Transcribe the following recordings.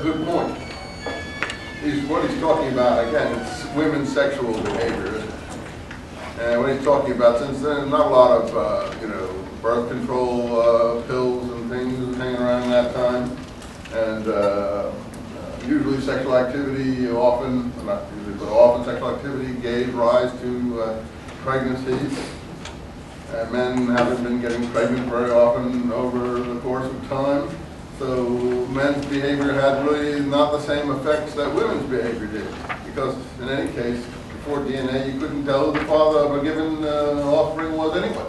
a good point. What he's talking about, again, it's women's sexual behavior, isn't it? And what he's talking about, since there's not a lot of, birth control pills and things hanging around that time, and usually sexual activity often, not usually, but often sexual activity gave rise to pregnancies. And men haven't been getting pregnant very often over the course of time. So men's behavior had really not the same effects that women's behavior did. Because in any case, before DNA, you couldn't tell who the father of a given offspring was anyway.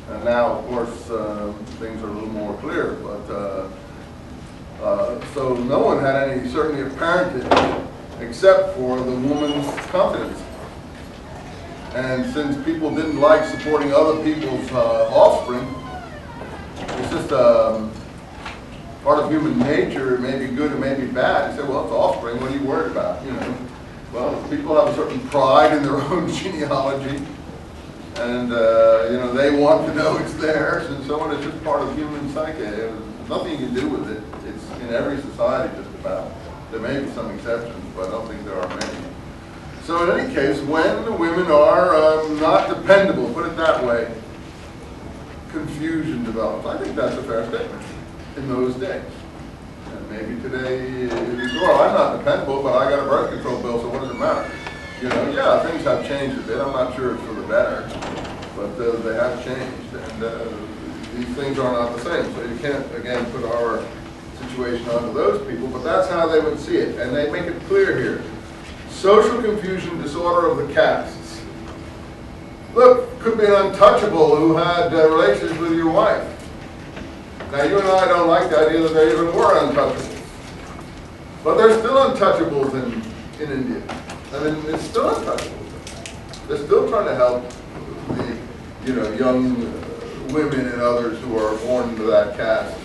And now, of course, things are a little more clear. But so no one had any certainty of parentage except for the woman's confidence. And since people didn't like supporting other people's offspring, it's just part of human nature. It may be good, it may be bad. You say, well, it's offspring. What are you worried about? Well, people have a certain pride in their own genealogy, and they want to know it's theirs, and so on. It's just part of human psyche. There's nothing you can do with it. It's in every society, just about. There may be some exceptions, but I don't think there are many. So in any case, when the women are not dependable, put it that way, confusion develops. I think that's a fair statement in those days. And maybe today, well, I'm not dependable, but I got a birth control bill, so what does it matter? Yeah, things have changed a bit. I'm not sure it's for the better, but they have changed, and these things are not the same. So you can't, again, put our situation onto those people, but that's how they would see it. And they make it clear here. Social confusion, disorder of the castes. Look, could be an untouchable who had relations with your wife. Now, you and I don't like the idea that there even were untouchables. But there's still untouchables in India. I mean, it's still untouchables. They're still trying to help the young women and others who are born into that caste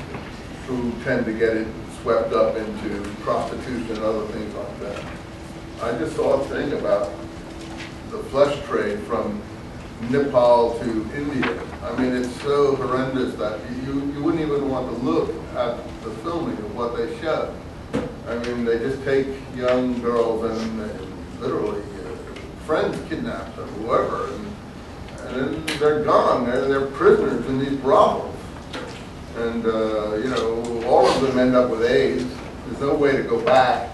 who tend to get it swept up into prostitution and other things like that. I just saw a thing about the flesh trade from Nepal to India. I mean, it's so horrendous that you wouldn't even want to look at the filming of what they show. I mean, they just take young girls and literally friends kidnap them, whoever, and then they're gone. They're prisoners in these brothels. And, all of them end up with AIDS. There's no way to go back.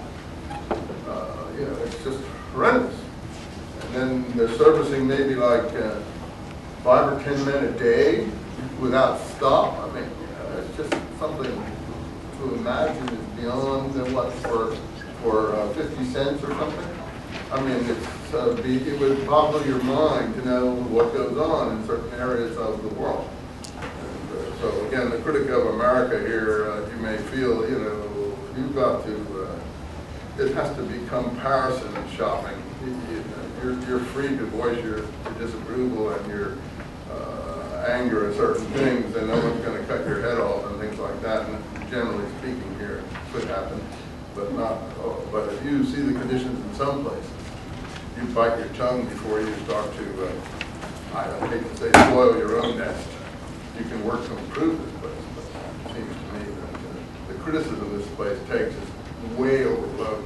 It's just horrendous. And then they're servicing maybe like 5 or 10 men a day without stop. I mean, it's just something to imagine is beyond what, for 50 cents or something. I mean, it would boggle your mind to know what goes on in certain areas of the world. And, so again, the critic of America here, you may feel, you've got to. It has to be comparison shopping. You're free to voice your disapproval and your anger at certain things, and no one's going to cut your head off and things like that. And generally speaking, here it could happen, but not. But if you see the conditions in some places, you bite your tongue before you start to. I hate to say spoil your own nest. You can work to improve this place, but it seems to me that the criticism this place takes is way overblown.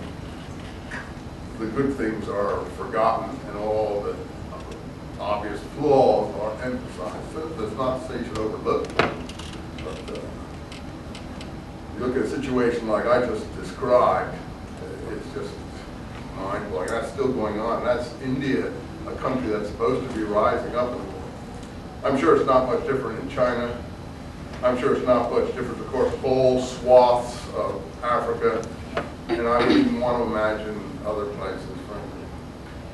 The good things are forgotten and all the obvious flaws are emphasized. So that's not to say you should overlook them, but you look at a situation like I just described, it's just mind-blowing. That's still going on. That's India, a country that's supposed to be rising up in the world. I'm sure it's not much different in China. I'm sure it's not much different, of course, whole swaths of Africa, and I wouldn't even want to imagine other places, frankly.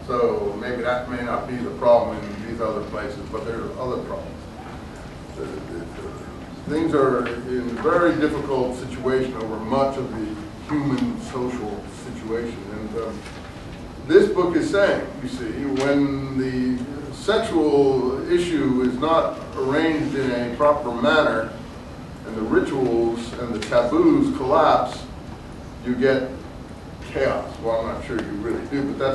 So maybe that may not be the problem in these other places, but there are other problems. Things are in a very difficult situation over much of the human social situation. And this book is saying, you see, when the sexual issue is not arranged in a proper manner, and the rituals and the taboos collapse, you get chaos. Well, I'm not sure you really do, but that's